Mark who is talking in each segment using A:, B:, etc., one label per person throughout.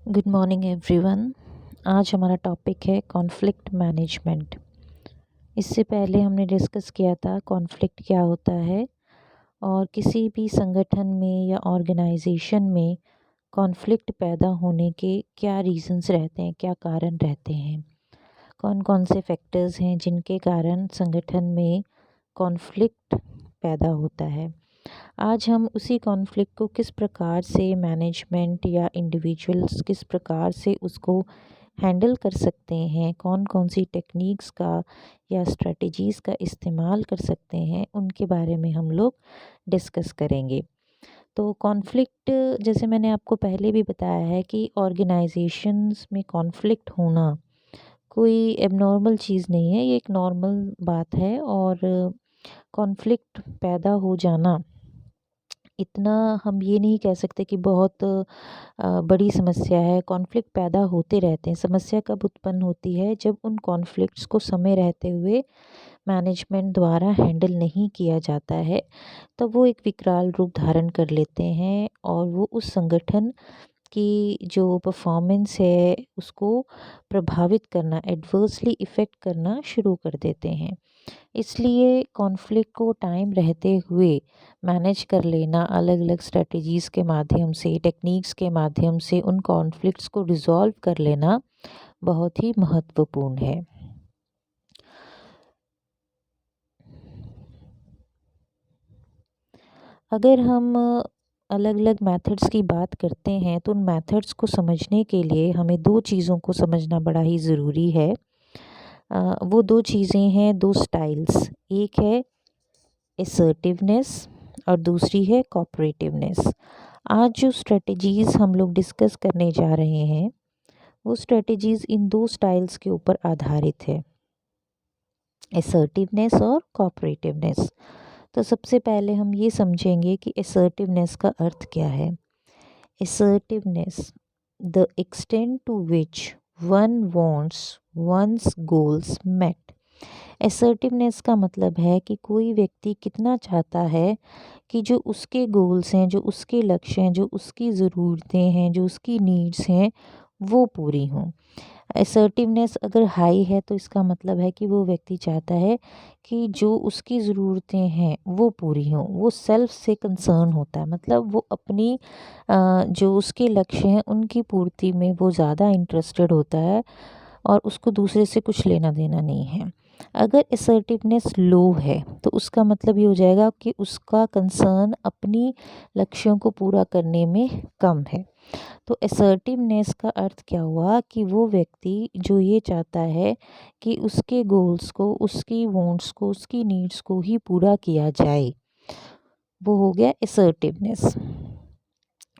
A: Good morning everyone. आज हमारा topic है कॉन्फ्लिक्ट मैनेजमेंट। इससे पहले हमने डिस्कस किया था कॉन्फ्लिक्ट क्या होता है और किसी भी संगठन में या ऑर्गेनाइजेशन में कॉन्फ्लिक्ट पैदा होने के क्या रीजंस रहते हैं, क्या कारण रहते हैं, कौन कौन से फैक्टर्स हैं जिनके कारण संगठन में कॉन्फ्लिक्ट पैदा होता है। आज हम उसी कॉन्फ्लिक्ट को किस प्रकार से मैनेजमेंट या इंडिविजुअल्स किस प्रकार से उसको हैंडल कर सकते हैं, कौन कौन सी टेक्निक्स का या स्ट्रेटजीज़ का इस्तेमाल कर सकते हैं, उनके बारे में हम लोग डिस्कस करेंगे। तो कॉन्फ्लिक्ट, जैसे मैंने आपको पहले भी बताया है कि ऑर्गेनाइजेशंस में कॉन्फ्लिक्ट होना कोई एबनॉर्मल चीज़ नहीं है, ये एक नॉर्मल बात है। और कॉन्फ्लिक्ट पैदा हो जाना इतना हम ये नहीं कह सकते कि बहुत बड़ी समस्या है। कॉन्फ्लिक्ट पैदा होते रहते हैं। समस्या कब उत्पन्न होती है? जब उन कॉन्फ्लिक्ट्स को समय रहते हुए मैनेजमेंट द्वारा हैंडल नहीं किया जाता है, तब वो एक विकराल रूप धारण कर लेते हैं और वो उस संगठन की जो परफॉर्मेंस है उसको प्रभावित करना, एडवर्सली इफ़ेक्ट करना शुरू कर देते हैं। इसलिए कॉन्फ्लिक्ट को टाइम रहते हुए मैनेज कर लेना, अलग अलग स्ट्रेटजीज़ के माध्यम से, टेक्निक्स के माध्यम से उन कॉन्फ्लिक्ट्स को रिजॉल्व कर लेना बहुत ही महत्वपूर्ण है। अगर हम अलग अलग मेथड्स की बात करते हैं तो उन मेथड्स को समझने के लिए हमें दो चीज़ों को समझना बड़ा ही ज़रूरी है। वो दो चीज़ें हैं, दो स्टाइल्स। एक है असर्टिवनेस और दूसरी है कोऑपरेटिवनेस। आज जो स्ट्रेटजीज़ हम लोग डिस्कस करने जा रहे हैं वो स्ट्रेटजीज़ इन दो स्टाइल्स के ऊपर आधारित है, असर्टिवनेस और कोऑपरेटिवनेस। तो सबसे पहले हम ये समझेंगे कि असर्टिवनेस का अर्थ क्या है। Assertiveness, the extent to which one wants one's goals met. Assertiveness का मतलब है कि कोई व्यक्ति कितना चाहता है कि जो उसके गोल्स हैं, जो उसके लक्ष्य हैं, जो उसकी ज़रूरतें हैं, जो उसकी नीड्स हैं, वो पूरी हों। असर्टिवनेस अगर हाई है तो इसका मतलब है कि वो व्यक्ति चाहता है कि जो उसकी ज़रूरतें हैं वो पूरी हों। वो सेल्फ से कंसर्न होता है, मतलब वो अपनी जो उसके लक्ष्य हैं उनकी पूर्ति में वो ज़्यादा इंटरेस्टेड होता है और उसको दूसरे से कुछ लेना देना नहीं है। अगर असर्टिवनेस लो है तो उसका मतलब ये हो जाएगा कि उसका कंसर्न अपनी लक्ष्यों को पूरा करने में कम है। तो असर्टिवनेस का अर्थ क्या हुआ कि वो व्यक्ति जो ये चाहता है कि उसके गोल्स को, उसकी वांट्स को, उसकी नीड्स को ही पूरा किया जाए, वो हो गया असर्टिवनेस।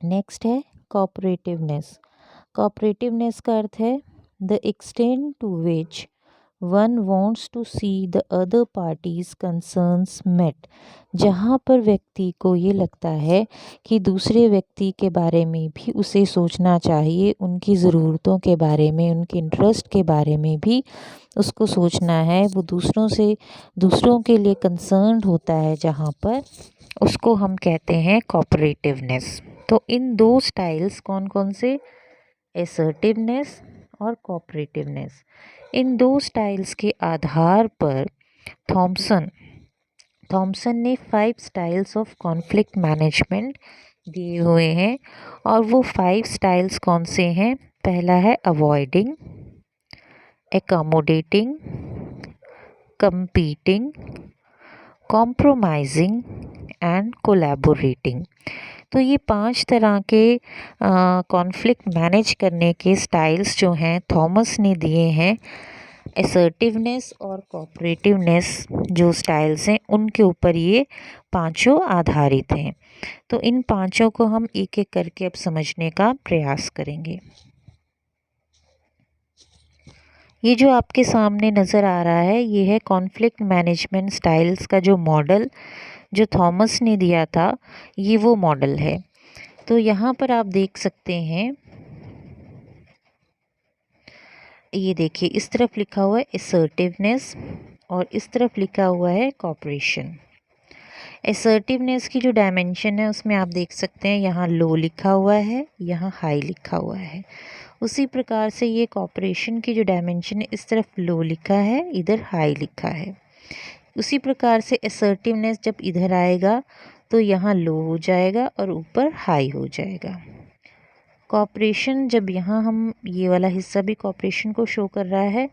A: नेक्स्ट है कोऑपरेटिवनेस। कोऑपरेटिवनेस का अर्थ है the extent to which one wants to see the other parties concerns met. जहाँ पर व्यक्ति को ये लगता है कि दूसरे व्यक्ति के बारे में भी उसे सोचना चाहिए, उनकी ज़रूरतों के बारे में, उनके इंटरेस्ट के बारे में भी उसको सोचना है, वो दूसरों के लिए कंसर्न्ड होता है, जहाँ पर उसको हम कहते हैं कोऑपरेटिवनेस। तो इन दो स्टाइल्स कौन कौन से, असर्टिवनेस और कोऑपरेटिवनेस, इन दो स्टाइल्स के आधार पर थॉमसन थॉमसन ने 5 स्टाइल्स ऑफ कॉन्फ्लिक्ट मैनेजमेंट दिए हुए हैं। और वो 5 स्टाइल्स कौन से हैं? पहला है avoiding, accommodating, competing, compromising and collaborating. तो ये 5 तरह के कॉन्फ्लिक्ट मैनेज करने के स्टाइल्स जो हैं थॉमस ने दिए हैं। असर्टिवनेस और कोऑपरेटिवनेस जो स्टाइल्स हैं उनके ऊपर ये पांचों आधारित हैं। तो इन पांचों को हम एक एक करके अब समझने का प्रयास करेंगे। ये जो आपके सामने नज़र आ रहा है ये है कॉन्फ्लिक्ट मैनेजमेंट स्टाइल्स का जो मॉडल जो थॉमस ने दिया था, ये वो मॉडल है। तो यहाँ पर आप देख सकते हैं, ये देखिए इस तरफ लिखा हुआ है असर्टिवनेस और इस तरफ लिखा हुआ है कॉपरेशन। असर्टिवनेस की जो डायमेंशन है उसमें आप देख सकते हैं यहाँ लो लिखा हुआ है, यहाँ हाई लिखा हुआ है। उसी प्रकार से ये कॉपरेशन की जो डायमेंशन है इस तरफ लो लिखा है, इधर हाई लिखा है। उसी प्रकार से असर्टिवनेस जब इधर आएगा तो यहाँ लो हो जाएगा और ऊपर हाई हो जाएगा। कॉपरेशन जब यहाँ हम ये वाला हिस्सा भी कॉपरेशन को शो कर रहा है,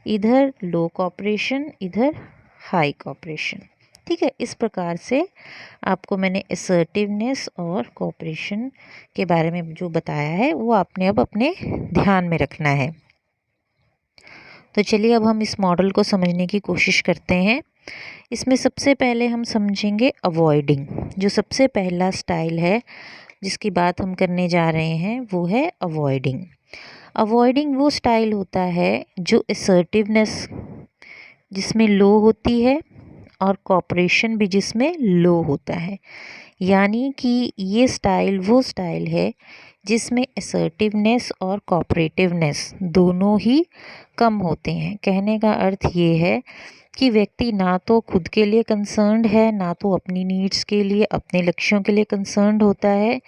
A: इधर लो कॉपरेशन, इधर हाई कॉपरेशन। ठीक है, इस प्रकार से आपको मैंने असर्टिवनेस और कॉपरेशन के बारे में जो बताया है वो आपने अब अपने ध्यान में रखना है। तो चलिए अब हम इस मॉडल को समझने की कोशिश करते हैं। इसमें सबसे पहले हम समझेंगे अवॉइडिंग। जो सबसे पहला स्टाइल है जिसकी बात हम करने जा रहे हैं वो है अवॉइडिंग। अवॉइडिंग वो स्टाइल होता है जो असर्टिवनेस जिसमें लो होती है और कॉपरेशन भी जिसमें लो होता है। यानी कि ये स्टाइल वो स्टाइल है जिसमें असर्टिवनेस और कॉपरेटिवनेस दोनों ही कम होते हैं। कहने का अर्थ ये है कि व्यक्ति ना तो खुद के लिए कंसर्न्ड है, ना तो अपनी नीड्स के लिए, अपने लक्ष्यों के लिए कंसर्न्ड होता है,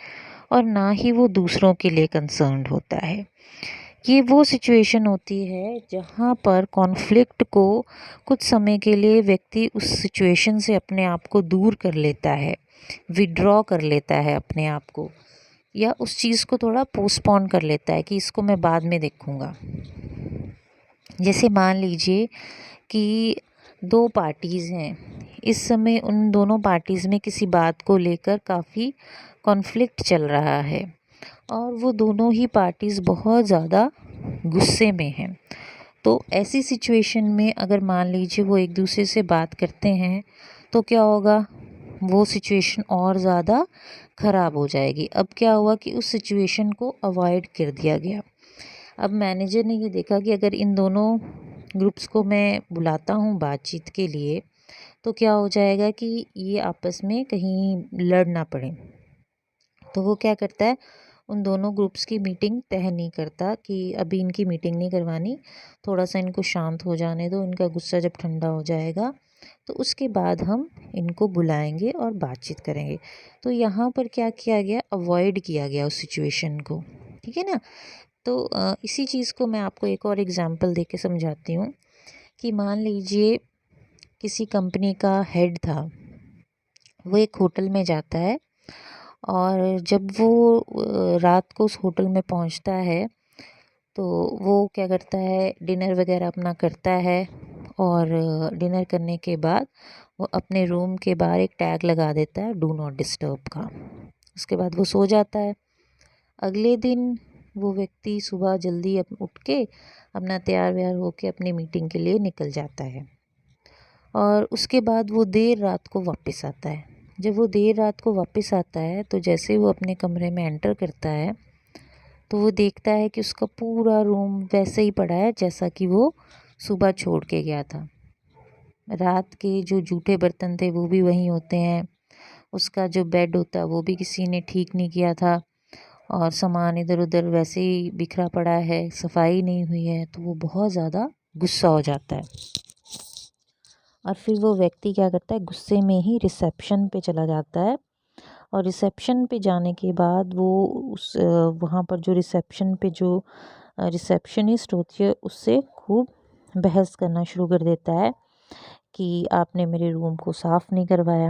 A: और ना ही वो दूसरों के लिए कंसर्न्ड होता है। ये वो सिचुएशन होती है जहाँ पर कॉन्फ्लिक्ट को कुछ समय के लिए व्यक्ति उस सिचुएशन से अपने आप को दूर कर लेता है, विड्रॉ कर लेता है अपने आप को, या उस चीज़ को थोड़ा पोस्टपोन कर लेता है कि इसको मैं बाद में देखूँगा। जैसे मान लीजिए कि दो पार्टीज़ हैं, इस समय उन दोनों पार्टीज़ में किसी बात को लेकर काफ़ी कॉन्फ्लिक्ट चल रहा है और वो दोनों ही पार्टीज़ बहुत ज़्यादा गुस्से में हैं। तो ऐसी सिचुएशन में अगर मान लीजिए वो एक दूसरे से बात करते हैं तो क्या होगा, वो सिचुएशन और ज़्यादा ख़राब हो जाएगी। अब क्या हुआ कि उस सिचुएशन को अवॉइड कर दिया गया। अब मैनेजर ने ये देखा कि अगर इन दोनों ग्रुप्स को मैं बुलाता हूँ बातचीत के लिए तो क्या हो जाएगा कि ये आपस में कहीं लड़ ना पड़े। तो वो क्या करता है, उन दोनों ग्रुप्स की मीटिंग तय नहीं करता कि अभी इनकी मीटिंग नहीं करवानी, थोड़ा सा इनको शांत हो जाने दो, इनका गुस्सा जब ठंडा हो जाएगा तो उसके बाद हम इनको बुलाएंगे और बातचीत करेंगे। तो यहाँ पर क्या किया गया, अवॉइड किया गया उस सिचुएशन को। ठीक है ना। तो इसी चीज़ को मैं आपको एक और एग्जांपल दे के समझाती हूँ कि मान लीजिए किसी कंपनी का हेड था, वो एक होटल में जाता है और जब वो रात को उस होटल में पहुंचता है तो वो क्या करता है, डिनर वगैरह अपना करता है और डिनर करने के बाद वो अपने रूम के बाहर एक टैग लगा देता है डू नॉट डिस्टर्ब का। उसके बाद वो सो जाता है। अगले दिन वो व्यक्ति सुबह जल्दी उठ के अपना तैयार व्यार होके अपनी मीटिंग के लिए निकल जाता है और उसके बाद वो देर रात को वापस आता है। जब वो देर रात को वापस आता है तो जैसे वो अपने कमरे में एंटर करता है तो वो देखता है कि उसका पूरा रूम वैसे ही पड़ा है जैसा कि वो सुबह छोड़ के गया था। रात के जो जूठे बर्तन थे वो भी वहीं होते हैं, उसका जो बेड होता है वो भी किसी ने ठीक नहीं किया था और सामान इधर उधर वैसे ही बिखरा पड़ा है, सफाई नहीं हुई है। तो वो बहुत ज़्यादा गुस्सा हो जाता है और फिर वो व्यक्ति क्या करता है, गुस्से में ही रिसेप्शन पे चला जाता है और रिसेप्शन पे जाने के बाद वो उस वहाँ पर जो रिसेप्शन पे जो रिसेप्शनिस्ट होती है उससे खूब बहस करना शुरू कर देता है कि आपने मेरे रूम को साफ़ नहीं करवाया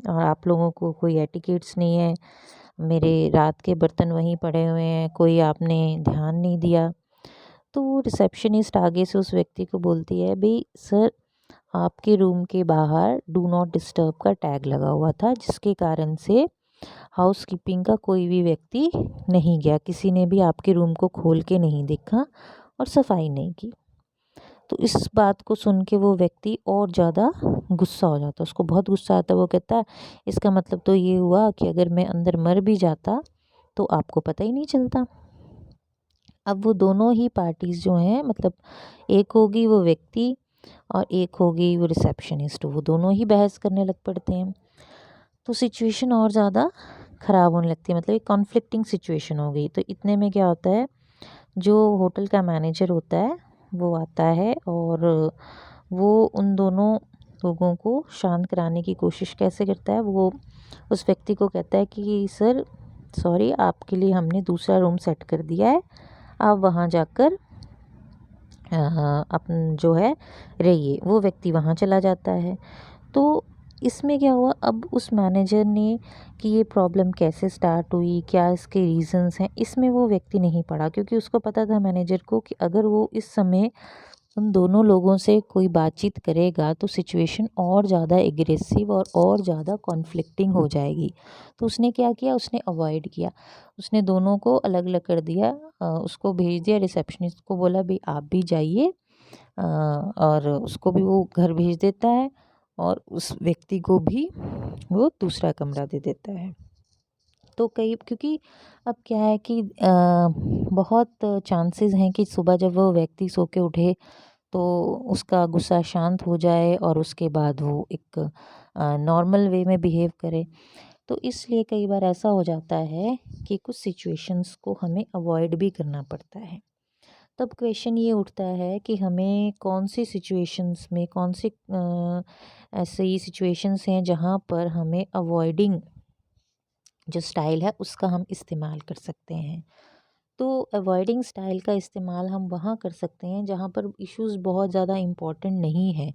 A: और आप लोगों को कोई एटिकेट्स नहीं है, मेरे रात के बर्तन वहीं पड़े हुए हैं, कोई आपने ध्यान नहीं दिया। तो वो रिसेप्शनिस्ट आगे से उस व्यक्ति को बोलती है, भाई सर आपके रूम के बाहर डू नॉट डिस्टर्ब का टैग लगा हुआ था जिसके कारण से हाउसकीपिंग का कोई भी व्यक्ति नहीं गया, किसी ने भी आपके रूम को खोल के नहीं देखा और सफाई नहीं की। तो इस बात को सुन के वो व्यक्ति और ज़्यादा गुस्सा हो जाता है, उसको बहुत गुस्सा आता है। वो कहता है इसका मतलब तो ये हुआ कि अगर मैं अंदर मर भी जाता तो आपको पता ही नहीं चलता। अब वो दोनों ही पार्टीज़ जो हैं, मतलब एक होगी वो व्यक्ति और एक होगी वो रिसेप्शनिस्ट, वो दोनों ही बहस करने लग पड़ते हैं। तो सिचुएशन और ज़्यादा ख़राब होने लगती है, मतलब एक कॉन्फ्लिक्टिंग सिचुएशन हो गई। तो इतने में क्या होता है, जो होटल का मैनेजर होता है वो आता है और वो उन दोनों लोगों को शांत कराने की कोशिश कैसे करता है, वो उस व्यक्ति को कहता है कि सर सॉरी, आपके लिए हमने दूसरा रूम सेट कर दिया है, आप वहाँ जाकर अपन जो है रहिए। वो व्यक्ति वहाँ चला जाता है। तो इसमें क्या हुआ, अब उस मैनेजर ने कि ये प्रॉब्लम कैसे स्टार्ट हुई, क्या इसके रीज़न्स हैं, इसमें वो व्यक्ति नहीं पड़ा, क्योंकि उसको पता था मैनेजर को कि अगर वो इस समय उन दोनों लोगों से कोई बातचीत करेगा तो सिचुएशन और ज़्यादा एग्रेसिव और ज़्यादा कॉन्फ्लिक्टिंग हो जाएगी। तो उसने क्या किया, उसने अवॉइड किया, उसने दोनों को अलग अलग कर दिया। उसको भेज दिया, रिसेप्शनिस्ट को बोला भाई आप भी जाइए, और उसको भी वो घर भेज देता है और उस व्यक्ति को भी वो दूसरा कमरा दे देता है। तो कई, क्योंकि अब क्या है कि बहुत चांसेस हैं कि सुबह जब वो व्यक्ति सो के उठे तो उसका गुस्सा शांत हो जाए और उसके बाद वो एक नॉर्मल वे में बिहेव करे। तो इसलिए कई बार ऐसा हो जाता है कि कुछ सिचुएशंस को हमें अवॉइड भी करना पड़ता है। तब क्वेश्चन ये उठता है कि हमें कौन सी सिचुएशंस में, कौन सी ऐसी सिचुएशंस हैं जहाँ पर हमें अवॉइडिंग जो स्टाइल है उसका हम इस्तेमाल कर सकते हैं। तो अवॉइडिंग स्टाइल का इस्तेमाल हम वहाँ कर सकते हैं जहाँ पर इश्यूज़ बहुत ज़्यादा इम्पोर्टेंट नहीं है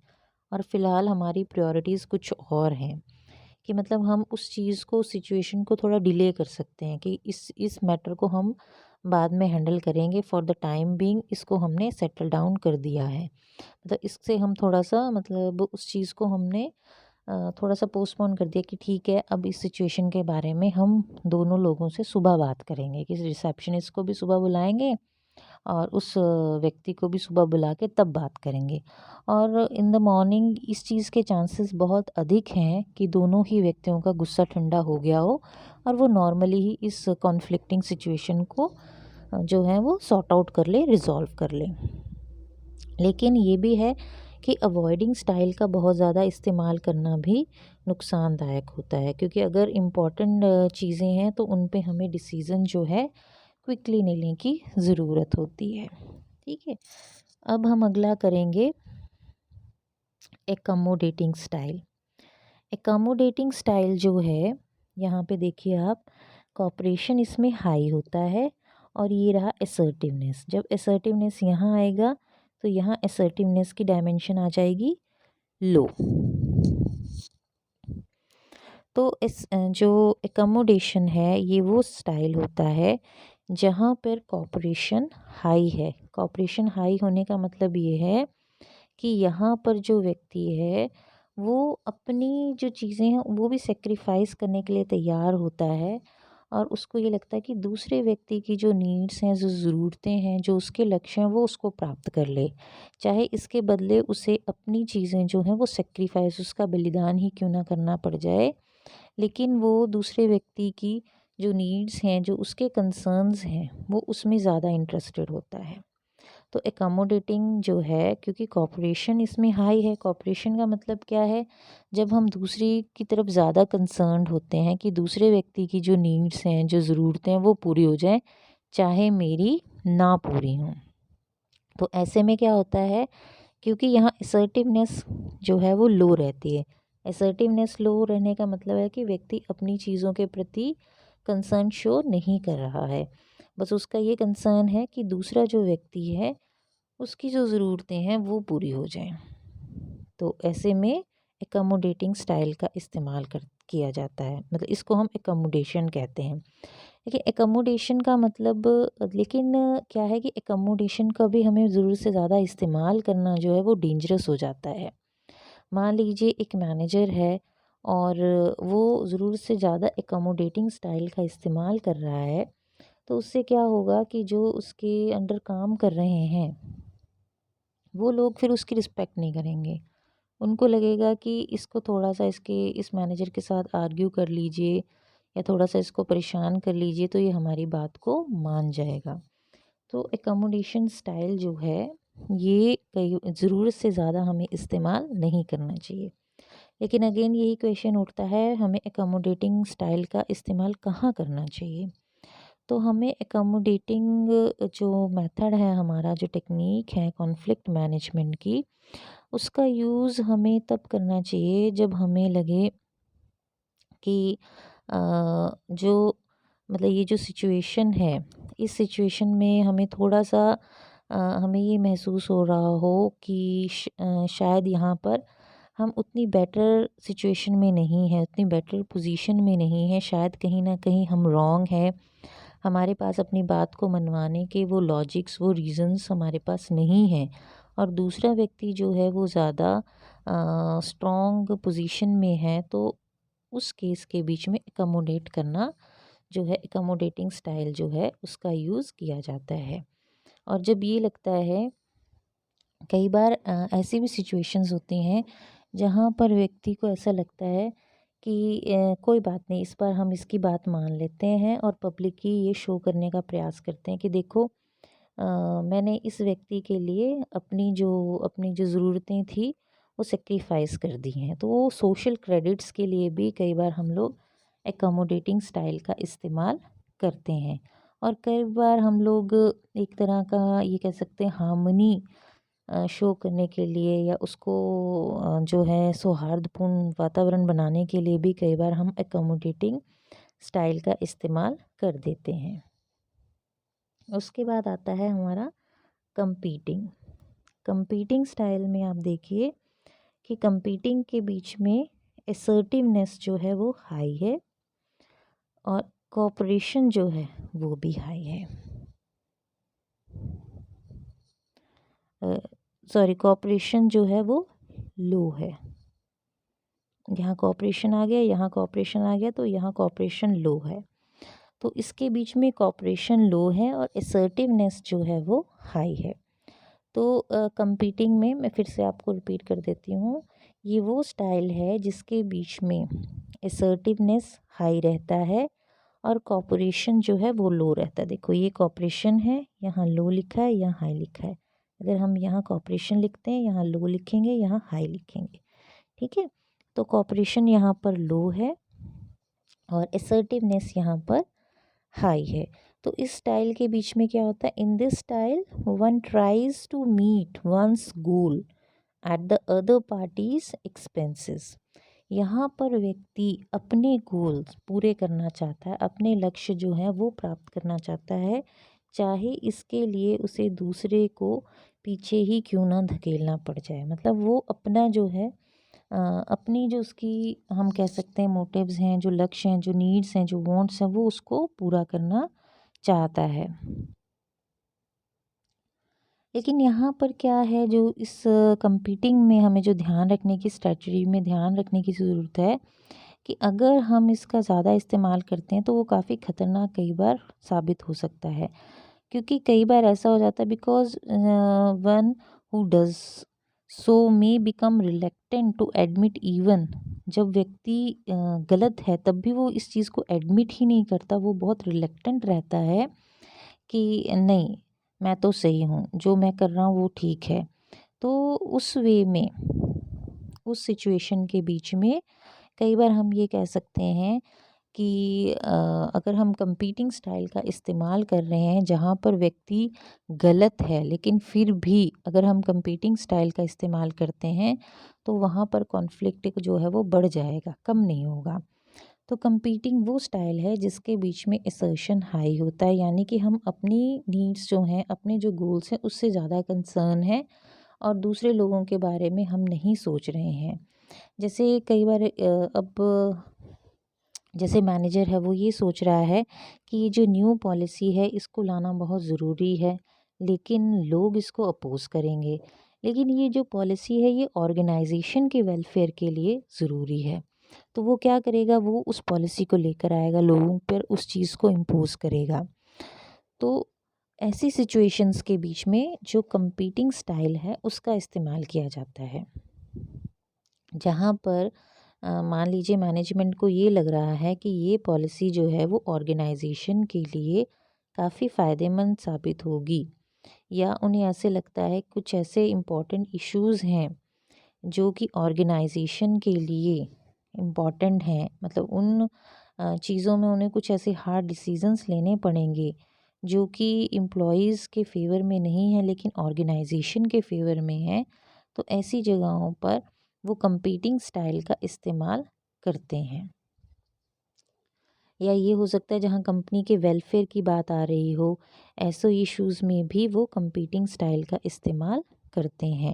A: और फ़िलहाल हमारी प्रायोरिटीज़ कुछ और हैं, कि मतलब हम उस चीज़ को, सिचुएशन को थोड़ा डिले कर सकते हैं कि इस मैटर को हम बाद में हैंडल करेंगे, फॉर द टाइम बीइंग इसको हमने सेटल डाउन कर दिया है। मतलब इससे हम थोड़ा सा, मतलब उस चीज़ को हमने थोड़ा सा पोस्टपोन कर दिया कि ठीक है, अब इस सिचुएशन के बारे में हम दोनों लोगों से सुबह बात करेंगे, कि रिसेप्शनिस्ट को भी सुबह बुलाएंगे और उस व्यक्ति को भी सुबह बुला के तब बात करेंगे। और इन द मॉर्निंग इस चीज़ के चांसेस बहुत अधिक हैं कि दोनों ही व्यक्तियों का गुस्सा ठंडा हो गया हो और वो नॉर्मली ही इस कॉन्फ्लिक्टिंग सिचुएशन को जो है वो सॉर्ट आउट कर ले, रिजॉल्व कर ले। लेकिन ये भी है कि अवॉइडिंग स्टाइल का बहुत ज़्यादा इस्तेमाल करना भी नुकसानदायक होता है, क्योंकि अगर इम्पॉर्टेंट चीज़ें हैं तो उन पे हमें डिसीज़न जो है क्विकली लेने की ज़रूरत होती है। ठीक है, अब हम अगला करेंगे एकमोडेटिंग स्टाइल। एकमोडेटिंग स्टाइल जो है, यहाँ पे देखिए आप, कॉपरेशन इसमें हाई होता है और ये रहा असर्टिवनेस। जब असर्टिवनेस यहाँ आएगा तो यहाँ असर्टिवनेस की डायमेंशन आ जाएगी लो। तो इस जो एकमोडेशन है ये वो स्टाइल होता है जहाँ पर कॉपरेशन हाई है। कॉपरेशन हाई होने का मतलब ये है कि यहाँ पर जो व्यक्ति है वो अपनी जो चीज़ें हैं वो भी सेक्रीफाइस करने के लिए तैयार होता है और उसको ये लगता है कि दूसरे व्यक्ति की जो नीड्स हैं, जो ज़रूरतें हैं, जो उसके लक्ष्य हैं वो उसको प्राप्त कर ले, चाहे इसके बदले उसे अपनी चीज़ें जो हैं वो सेक्रीफाइस, उसका बलिदान ही क्यों ना करना पड़ जाए, लेकिन वो दूसरे व्यक्ति की जो नीड्स हैं, जो उसके कंसर्न्स हैं, वो उसमें ज़्यादा इंटरेस्टेड होता है। तो एकोमोडेटिंग जो है, क्योंकि कॉपरेशन इसमें हाई है, कॉपरेशन का मतलब क्या है, जब हम दूसरी की तरफ ज़्यादा कंसर्न्ड होते हैं कि दूसरे व्यक्ति की जो नीड्स हैं, जो ज़रूरतें हैं वो पूरी हो जाएं, चाहे मेरी ना पूरी हों। तो ऐसे में क्या होता है, क्योंकि यहाँ असर्टिवनेस जो है वो लो रहती है। असर्टिवनेस लो रहने का मतलब है कि व्यक्ति अपनी चीज़ों के प्रति कंसर्न शो नहीं कर रहा है, बस उसका ये कंसर्न है कि दूसरा जो व्यक्ति है उसकी जो ज़रूरतें हैं वो पूरी हो जाएं। तो ऐसे में एकोमोडेटिंग स्टाइल का इस्तेमाल कर किया जाता है, मतलब इसको हम एकोमोडेशन कहते हैं। देखिए एकोमोडेशन का मतलब, लेकिन क्या है कि एकोमोडेशन का भी हमें ज़रूरत से ज़्यादा इस्तेमाल करना जो है वो डेंजरस हो जाता है। मान लीजिए एक मैनेजर है और वो ज़रूरत से ज़्यादा एकोमोडेटिंग स्टाइल का इस्तेमाल कर रहा है, तो उससे क्या होगा कि जो उसके अंडर काम कर रहे हैं वो लोग फिर उसकी रिस्पेक्ट नहीं करेंगे। उनको लगेगा कि इसको थोड़ा सा, इस मैनेजर के साथ आर्ग्यू कर लीजिए या थोड़ा सा इसको परेशान कर लीजिए तो ये हमारी बात को मान जाएगा। तो एकोमोडेशन स्टाइल जो है ये कई ज़रूरत से ज़्यादा हमें इस्तेमाल नहीं करना चाहिए। लेकिन अगेन यही क्वेश्चन उठता है, हमें एकोमोडेटिंग स्टाइल का इस्तेमाल कहाँ करना चाहिए। तो हमें एकोमोडेटिंग जो मेथड है, हमारा जो टेक्निक है कॉन्फ्लिक्ट मैनेजमेंट की, उसका यूज़ हमें तब करना चाहिए जब हमें लगे कि जो मतलब ये जो सिचुएशन है, इस सिचुएशन में हमें थोड़ा-सा हमें ये महसूस हो रहा हो कि शायद यहाँ पर हम उतनी बेटर सिचुएशन में नहीं हैं, उतनी बेटर पोज़ीशन में नहीं हैं, शायद कहीं न कहीं हम रॉन्ग हैं। हमारे पास अपनी बात को मनवाने के वो लॉजिक्स, वो रीज़न्स हमारे पास नहीं हैं और दूसरा व्यक्ति जो है वो ज़्यादा स्ट्रॉन्ग पोज़ीशन में है, तो उस केस के बीच में अकोमोडेट करना जो है, अकोमोडेटिंग स्टाइल जो है उसका यूज़ किया जाता है। और जब ये लगता है, कई बार ऐसी भी सिचुएशंस होती हैं जहाँ पर व्यक्ति को ऐसा लगता है कि कोई बात नहीं, इस बार हम इसकी बात मान लेते हैं और पब्लिकली ये शो करने का प्रयास करते हैं कि देखो मैंने इस व्यक्ति के लिए अपनी जो ज़रूरतें थी वो सेक्रीफाइस कर दी हैं। तो वो सोशल क्रेडिट्स के लिए भी कई बार हम लोग एकोमोडेटिंग स्टाइल का इस्तेमाल करते हैं और कई बार हम लोग एक तरह का ये कह सकते हैं हार्मनी शो करने के लिए या उसको जो है सौहार्दपूर्ण वातावरण बनाने के लिए भी कई बार हम एकोमोडेटिंग स्टाइल का इस्तेमाल कर देते हैं। उसके बाद आता है हमारा कंपीटिंग। कंपीटिंग स्टाइल में आप देखिए कि कंपीटिंग के बीच में असर्टिवनेस जो है वो हाई है और कोऑपरेशन जो है वो भी हाई है। सॉरी, कोऑपरेशन जो है वो लो है। यहाँ कोऑपरेशन आ गया, यहाँ कोऑपरेशन आ गया, तो यहाँ कोऑपरेशन लो है। तो इसके बीच में कोऑपरेशन लो है और असर्टिवनेस जो है वो हाई है। तो कंपीटिंग में मैं फिर से आपको रिपीट कर देती हूँ, ये वो स्टाइल है जिसके बीच में असर्टिवनेस हाई रहता है और कोऑपरेशन जो है वो लो रहता है। देखो ये कोऑपरेशन है, यहाँ लो लिखा है, यहाँ हाई लिखा है। अगर हम यहाँ कोऑपरेशन लिखते हैं, यहाँ लो लिखेंगे, यहाँ हाई लिखेंगे। ठीक है, तो कोऑपरेशन यहाँ पर लो है और असर्टिवनेस यहाँ पर हाई है। तो इस स्टाइल के बीच में क्या होता है, in this style one tries to meet one's goal at the other parties expenses. यहाँ पर व्यक्ति अपने गोल्स पूरे करना चाहता है, अपने लक्ष्य जो है वो प्राप्त करना चाहता है, चाहे इसके लिए उसे दूसरे को पीछे ही क्यों ना धकेलना पड़ जाए। मतलब वो अपना जो है अपनी जो उसकी हम कह सकते हैं मोटिव्स हैं, जो लक्ष्य हैं, जो नीड्स हैं, जो वांट्स हैं, वो उसको पूरा करना चाहता है। लेकिन यहाँ पर क्या है, जो इस कंपीटिंग में हमें जो ध्यान रखने की स्ट्रेटजी में ध्यान रखने की ज़रूरत है कि अगर हम इसका ज़्यादा इस्तेमाल करते हैं तो वो काफ़ी ख़तरनाक कई बार साबित हो सकता है। क्योंकि कई बार ऐसा हो जाता है because one who does so may become reluctant to admit even. जब व्यक्ति गलत है तब भी वो इस चीज़ को एडमिट ही नहीं करता, वो बहुत रिलक्टेंट रहता है कि नहीं, मैं तो सही हूँ, जो मैं कर रहा हूँ वो ठीक है। तो उस वे में, उस सिचुएशन के बीच में कई बार हम ये कह सकते हैं कि अगर हम कंपीटिंग स्टाइल का इस्तेमाल कर रहे हैं जहाँ पर व्यक्ति गलत है, लेकिन फिर भी अगर हम कंपीटिंग स्टाइल का इस्तेमाल करते हैं तो वहाँ पर कॉन्फ्लिक्ट जो है वो बढ़ जाएगा, कम नहीं होगा। तो कंपीटिंग वो स्टाइल है जिसके बीच में असर्शन हाई होता है, यानी कि हम अपनी नीड्स जो हैं, अपने जो गोल्स हैं उससे ज़्यादा कंसर्न है और दूसरे लोगों के बारे में हम नहीं सोच रहे हैं। जैसे कई बार अब जैसे मैनेजर है वो ये सोच रहा है कि ये जो न्यू पॉलिसी है इसको लाना बहुत ज़रूरी है, लेकिन लोग इसको अपोज़ करेंगे। लेकिन ये जो पॉलिसी है ये ऑर्गेनाइजेशन के वेलफेयर के लिए ज़रूरी है। तो वो क्या करेगा, वो उस पॉलिसी को लेकर आएगा, लोगों पर उस चीज़ को इम्पोज़ करेगा। तो ऐसी सिचुएशंस के बीच में जो कंपीटिंग स्टाइल है उसका इस्तेमाल किया जाता है। जहाँ पर मान लीजिए मैनेजमेंट को ये लग रहा है कि ये पॉलिसी जो है वो ऑर्गेनाइजेशन के लिए काफ़ी फ़ायदेमंद साबित होगी, या उन्हें ऐसे लगता है कुछ ऐसे इम्पोर्टेंट इश्यूज़ हैं जो कि ऑर्गेनाइजेशन के लिए इम्पॉर्टेंट हैं। मतलब उन चीज़ों में उन्हें कुछ ऐसे हार्ड डिसीजंस लेने पड़ेंगे जो कि एम्प्लॉयज़ के फेवर में नहीं है लेकिन ऑर्गेनाइजेशन के फेवर में है। तो ऐसी जगहों पर वो कंपीटिंग स्टाइल का इस्तेमाल करते हैं। या ये हो सकता है जहाँ कंपनी के वेलफेयर की बात आ रही हो, ऐसे इश्यूज़ में भी वो कंपीटिंग स्टाइल का इस्तेमाल करते हैं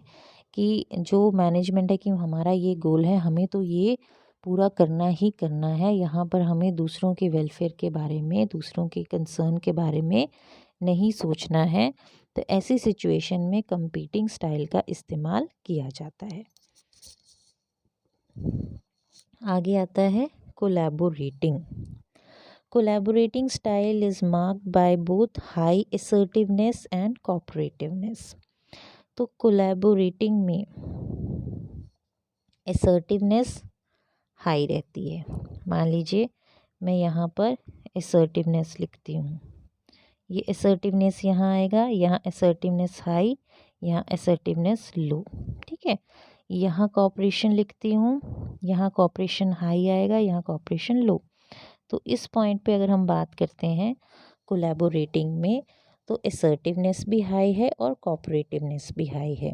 A: कि जो मैनेजमेंट है कि हमारा ये गोल है, हमें तो ये पूरा करना ही करना है, यहाँ पर हमें दूसरों के वेलफेयर के बारे में, दूसरों के कंसर्न के बारे में नहीं सोचना है। तो ऐसी सिचुएशन में कंपीटिंग स्टाइल का इस्तेमाल किया जाता है। आगे आता है collaborating. Collaborating style is marked by both high assertiveness and cooperativeness. तो collaborating में assertiveness हाई रहती है। मान लीजिए मैं यहाँ पर assertiveness लिखती हूँ, ये assertiveness यहाँ आएगा, यहाँ assertiveness हाई, यहाँ assertiveness लो, ठीक है। यहाँ cooperation लिखती हूँ, यहाँ cooperation हाई आएगा, यहाँ cooperation लो। तो इस पॉइंट पे अगर हम बात करते हैं कोलैबोरेटिंग में, तो असर्टिवनेस भी हाई है और कोऑपरेटिवनेस भी हाई है,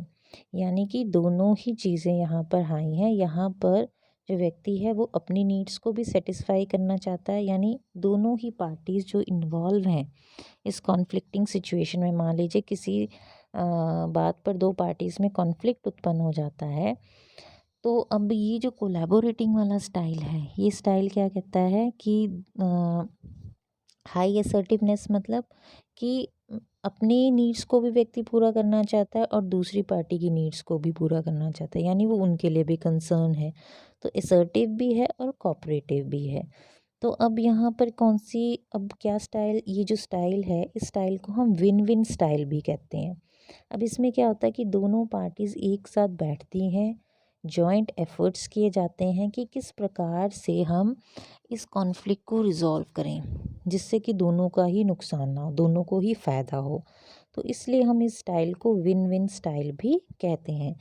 A: यानी कि दोनों ही चीज़ें यहाँ पर हाई हैं। यहाँ पर जो व्यक्ति है वो अपनी नीड्स को भी सेटिस्फाई करना चाहता है, यानी दोनों ही पार्टीज़ जो इन्वॉल्व हैं इस कॉन्फ्लिक्टिंग सिचुएशन में, मान लीजिए किसी बात पर दो पार्टीज़ में कॉन्फ्लिक्ट उत्पन्न हो जाता है, तो अब ये जो कोलैबोरेटिंग वाला स्टाइल है, ये स्टाइल क्या कहता है कि हाई असर्टिवनेस मतलब कि अपनी नीड्स को भी व्यक्ति पूरा करना चाहता है और दूसरी पार्टी की नीड्स को भी पूरा करना चाहता है, यानी वो उनके लिए भी कंसर्न है। तो असर्टिव भी है और कोऑपरेटिव भी है। तो अब यहाँ पर कौन सी, अब क्या स्टाइल, ये जो स्टाइल है इस स्टाइल को हम विन विन स्टाइल भी कहते हैं। अब इसमें क्या होता है कि दोनों पार्टीज़ एक साथ बैठती हैं, जॉइंट एफर्ट्स किए जाते हैं कि किस प्रकार से हम इस कॉन्फ्लिक्ट को रिजॉल्व करें जिससे कि दोनों का ही नुकसान ना हो, दोनों को ही फ़ायदा हो। तो इसलिए हम इस स्टाइल को विन विन स्टाइल भी कहते हैं।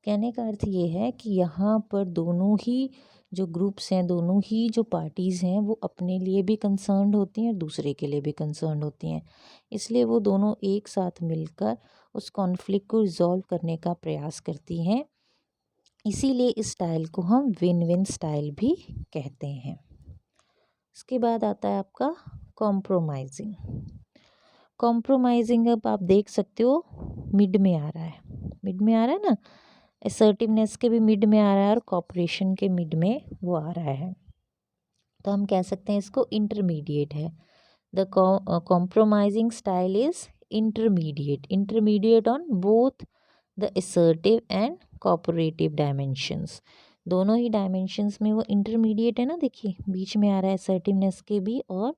A: कहने का अर्थ ये है कि यहाँ पर दोनों ही जो ग्रुप्स हैं, दोनों ही जो पार्टीज़ हैं, वो अपने लिए भी कंसर्न्ड होती हैं, दूसरे के लिए भी कंसर्न्ड होती हैं। इसलिए वो दोनों एक साथ मिलकर उस कॉन्फ्लिक्ट को रिजॉल्व करने का प्रयास करती हैं। इसीलिए इस स्टाइल को हम विन विन स्टाइल भी कहते हैं। इसके बाद आता है आपका कॉम्प्रोमाइजिंग। कॉम्प्रोमाइजिंग अब आप देख सकते हो मिड में आ रहा है, मिड में आ रहा है ना, असर्टिवनेस के भी मिड में आ रहा है और कॉपरेशन के मिड में वो आ रहा है। तो हम कह सकते हैं इसको इंटरमीडिएट है। The compromising style is intermediate, intermediate on both the assertive and cooperative dimensions. दोनों ही डायमेंशंस में वो इंटरमीडिएट है ना, देखिए बीच में आ रहा है, असर्टिवनेस के भी और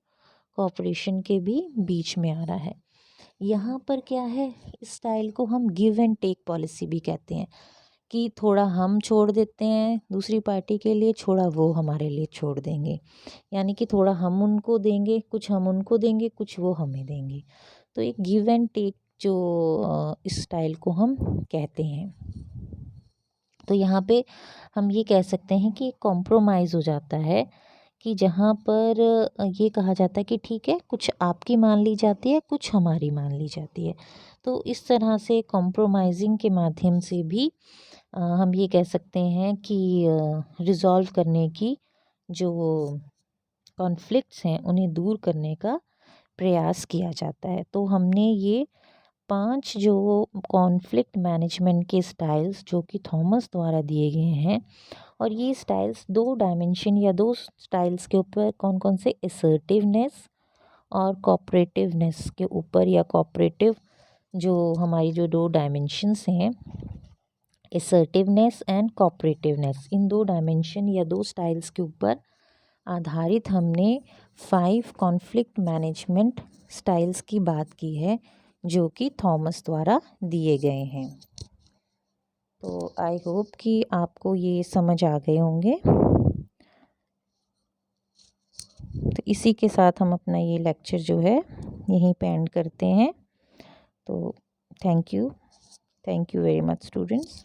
A: कोऑपरेशन के भी बीच में आ रहा है। यहाँ पर क्या है, इस स्टाइल को हम गिव एंड टेक पॉलिसी भी कहते हैं कि थोड़ा हम छोड़ देते हैं दूसरी पार्टी के लिए, थोड़ा वो हमारे लिए छोड़ देंगे, यानी कि थोड़ा हम उनको देंगे, कुछ हम उनको देंगे, कुछ वो हमें देंगे। तो एक गिव एंड टेक जो इस स्टाइल को हम कहते हैं। तो यहाँ पे हम ये कह सकते हैं कि कॉम्प्रोमाइज़ हो जाता है कि जहाँ पर ये कहा जाता है कि ठीक है, कुछ आपकी मान ली जाती है, कुछ हमारी मान ली जाती है। तो इस तरह से कॉम्प्रोमाइज़िंग के माध्यम से भी हम ये कह सकते हैं कि रिज़ॉल्व करने की, जो कॉन्फ्लिक्ट्स हैं उन्हें दूर करने का प्रयास किया जाता है। तो हमने ये 5 जो कॉन्फ्लिक्ट मैनेजमेंट के स्टाइल्स जो कि थॉमस द्वारा दिए गए हैं, और ये स्टाइल्स 2 डायमेंशन या 2 स्टाइल्स के ऊपर कौन कौन से, असर्टिवनेस और कोऑपरेटिवनेस के ऊपर, या कोऑपरेटिव जो हमारी जो 2 डायमेंशंस हैं, assertiveness and cooperativeness, in 2 dimension या 2 स्टाइल्स के ऊपर आधारित हमने 5 कॉन्फ्लिक्ट मैनेजमेंट स्टाइल्स की बात की है जो कि थॉमस द्वारा दिए गए हैं। तो आई होप कि आपको ये समझ आ गए होंगे। तो इसी के साथ हम अपना ये लेक्चर जो है यहीं पे एंड करते हैं। तो thank you very much students.